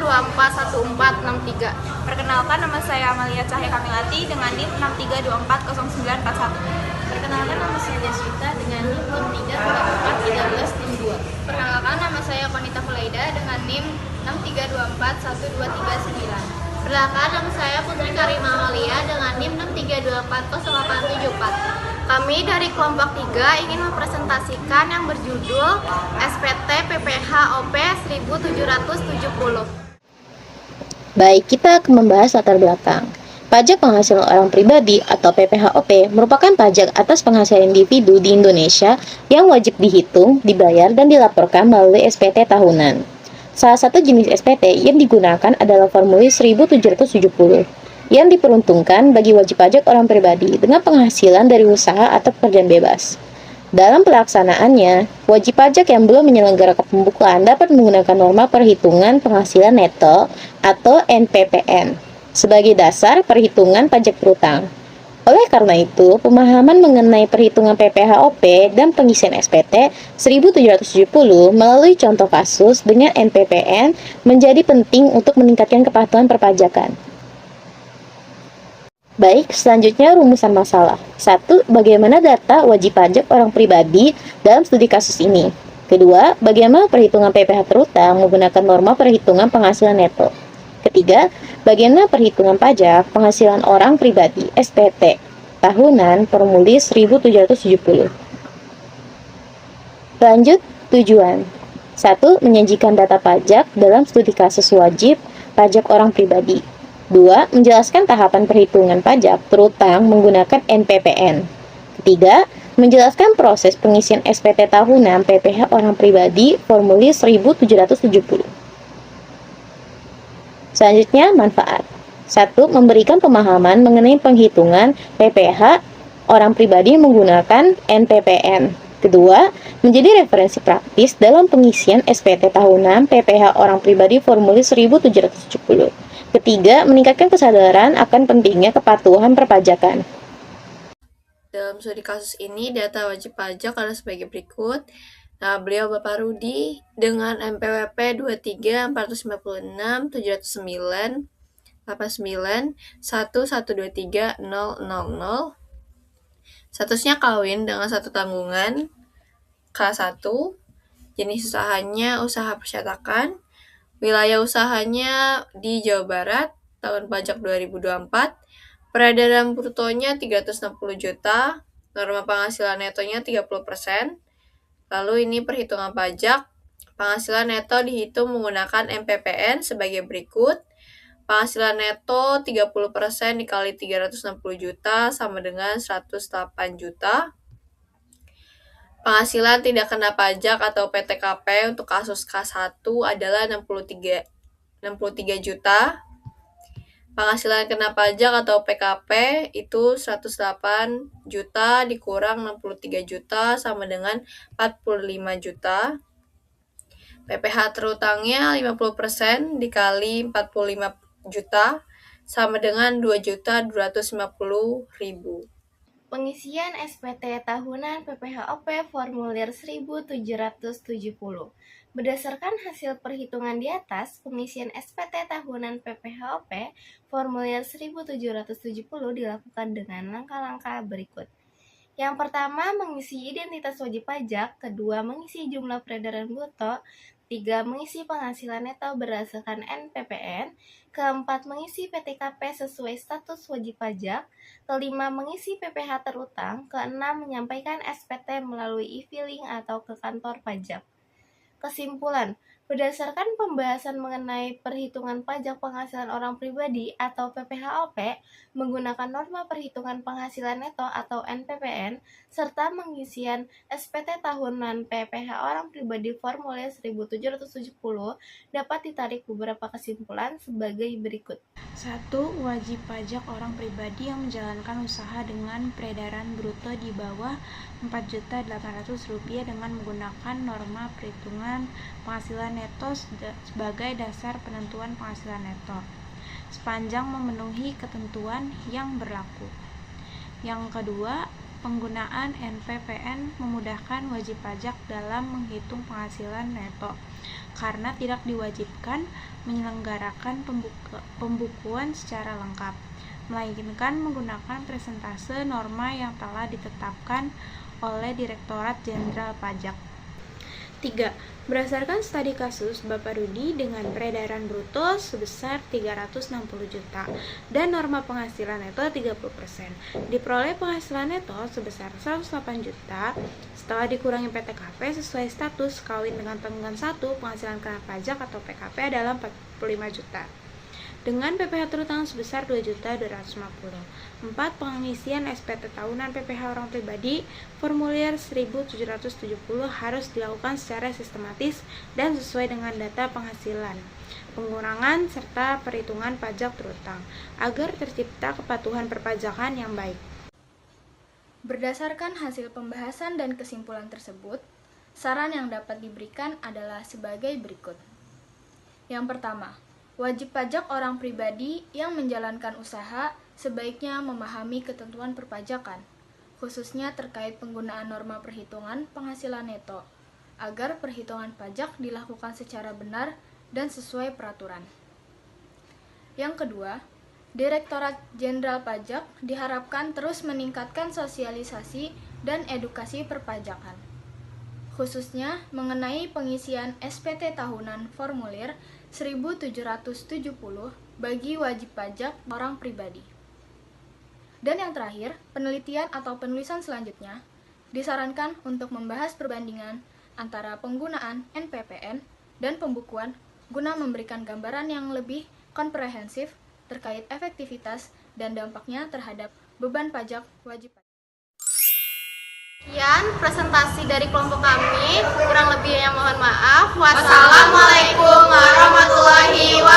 63241463. Perkenalkan, nama saya Amalia Cahya Kamilati dengan NIM 63240941. Perkenalkan, nama saya Deswita dengan NIM 63241362. Perkenalkan, nama saya Konita Fulaida dengan NIM 63241239. Perkenalkan, nama saya Putri Karima Amalia dengan NIM 63240874. Kami dari kelompok 3 ingin mempresentasikan yang berjudul SPT PPH OP 1770. Baik, kita akan membahas latar belakang. Pajak penghasilan orang pribadi atau PPHOP merupakan pajak atas penghasilan individu di Indonesia yang wajib dihitung, dibayar, dan dilaporkan melalui SPT tahunan. Salah satu jenis SPT yang digunakan adalah formulir 1770 yang diperuntukkan bagi wajib pajak orang pribadi dengan penghasilan dari usaha atau pekerjaan bebas. Dalam pelaksanaannya, wajib pajak yang belum menyelenggarakan pembukuan dapat menggunakan norma perhitungan penghasilan neto atau NPPN sebagai dasar perhitungan pajak berutang. Oleh karena itu, pemahaman mengenai perhitungan PPHOP dan pengisian SPT 1770 melalui contoh kasus dengan NPPN menjadi penting untuk meningkatkan kepatuhan perpajakan. Baik, selanjutnya rumusan masalah. 1. Bagaimana data wajib pajak orang pribadi dalam studi kasus ini? Kedua, bagaimana perhitungan PPh terutang menggunakan norma perhitungan penghasilan neto? Ketiga, bagaimana perhitungan pajak penghasilan orang pribadi SPT tahunan formulir 1770? Lanjut, tujuan. 1. Menyajikan data pajak dalam studi kasus wajib pajak orang pribadi. 2. Menjelaskan tahapan perhitungan pajak terutang menggunakan NPPN. Ketiga, menjelaskan proses pengisian SPT tahunan PPh orang pribadi formulir 1770. Selanjutnya, manfaat. 1. Memberikan pemahaman mengenai penghitungan PPh orang pribadi menggunakan NPPN. Kedua, menjadi referensi praktis dalam pengisian SPT tahunan PPh orang pribadi formulir 1770. Ketiga, meningkatkan kesadaran akan pentingnya kepatuhan perpajakan. Dalam studi kasus ini, data wajib pajak adalah sebagai berikut. Nah, beliau Bapak Rudi dengan NPWP 23-49-709-89-1123000. Statusnya kawin dengan satu tanggungan K1. Jenis usahanya usaha percetakan. Wilayah usahanya di Jawa Barat, tahun pajak 2024, peredaran brutonya 360 juta, norma penghasilan netonya 30%. Lalu ini perhitungan pajak, penghasilan neto dihitung menggunakan NPPN sebagai berikut. Penghasilan neto 30% dikali 360 juta sama dengan 108 juta. Penghasilan tidak kena pajak atau PTKP untuk kasus K1 adalah 63 juta. Penghasilan kena pajak atau PKP itu 108 juta dikurang 63 juta sama dengan 45 juta. PPh terutangnya 50% dikali 45 juta sama dengan 2.250.000. Pengisian SPT tahunan PPHOP formulir 1770. Berdasarkan hasil perhitungan di atas, pengisian SPT tahunan PPHOP formulir 1770 dilakukan dengan langkah-langkah berikut. Yang pertama, mengisi identitas wajib pajak. Kedua, mengisi jumlah peredaran bruto. 3. Mengisi penghasilan neto berdasarkan NPPN. Keempat, mengisi PTKP sesuai status wajib pajak. Kelima, mengisi PPh terutang. Keenam, menyampaikan SPT melalui e-filing atau ke kantor pajak. Kesimpulan, berdasarkan pembahasan mengenai perhitungan pajak penghasilan orang pribadi atau PPHOP menggunakan norma perhitungan penghasilan neto atau NPPN serta pengisian SPT tahunan PPh orang pribadi formulir 1770 dapat ditarik beberapa kesimpulan sebagai berikut. 1. Wajib pajak orang pribadi yang menjalankan usaha dengan peredaran bruto di bawah Rp4.800.000 dengan menggunakan norma perhitungan penghasilan neto sebagai dasar penentuan penghasilan neto, sepanjang memenuhi ketentuan yang berlaku. Yang kedua, penggunaan NPPN memudahkan wajib pajak dalam menghitung penghasilan neto, karena tidak diwajibkan menyelenggarakan pembukuan secara lengkap, melainkan menggunakan presentase norma yang telah ditetapkan oleh Direktorat Jenderal Pajak. 3. Berdasarkan studi kasus Bapak Rudi dengan peredaran bruto sebesar 360 juta dan norma penghasilan neto 30%, diperoleh penghasilan neto sebesar 108 juta setelah dikurangi PTKP sesuai status kawin dengan tanggungan 1, penghasilan kena pajak atau PKP adalah 45 juta. Dengan PPh terutang sebesar 2.250. 4. Pengisian SPT tahunan PPh orang pribadi formulir 1770 harus dilakukan secara sistematis dan sesuai dengan data penghasilan, pengurangan, serta perhitungan pajak terutang, agar tercipta kepatuhan perpajakan yang baik. Berdasarkan hasil pembahasan dan kesimpulan tersebut, saran yang dapat diberikan adalah sebagai berikut. Yang pertama, wajib pajak orang pribadi yang menjalankan usaha sebaiknya memahami ketentuan perpajakan, khususnya terkait penggunaan norma perhitungan penghasilan neto, agar perhitungan pajak dilakukan secara benar dan sesuai peraturan. Yang kedua, Direktorat Jenderal Pajak diharapkan terus meningkatkan sosialisasi dan edukasi perpajakan, khususnya mengenai pengisian SPT tahunan formulir 1770 bagi wajib pajak orang pribadi. Dan yang terakhir, penelitian atau penulisan selanjutnya disarankan untuk membahas perbandingan antara penggunaan NPPN dan pembukuan guna memberikan gambaran yang lebih komprehensif terkait efektivitas dan dampaknya terhadap beban pajak wajib pajak. Sekian presentasi dari kelompok kami, kurang lebihnya mohon maaf. Wassalamualaikum warahmatullahi wabarakatuh.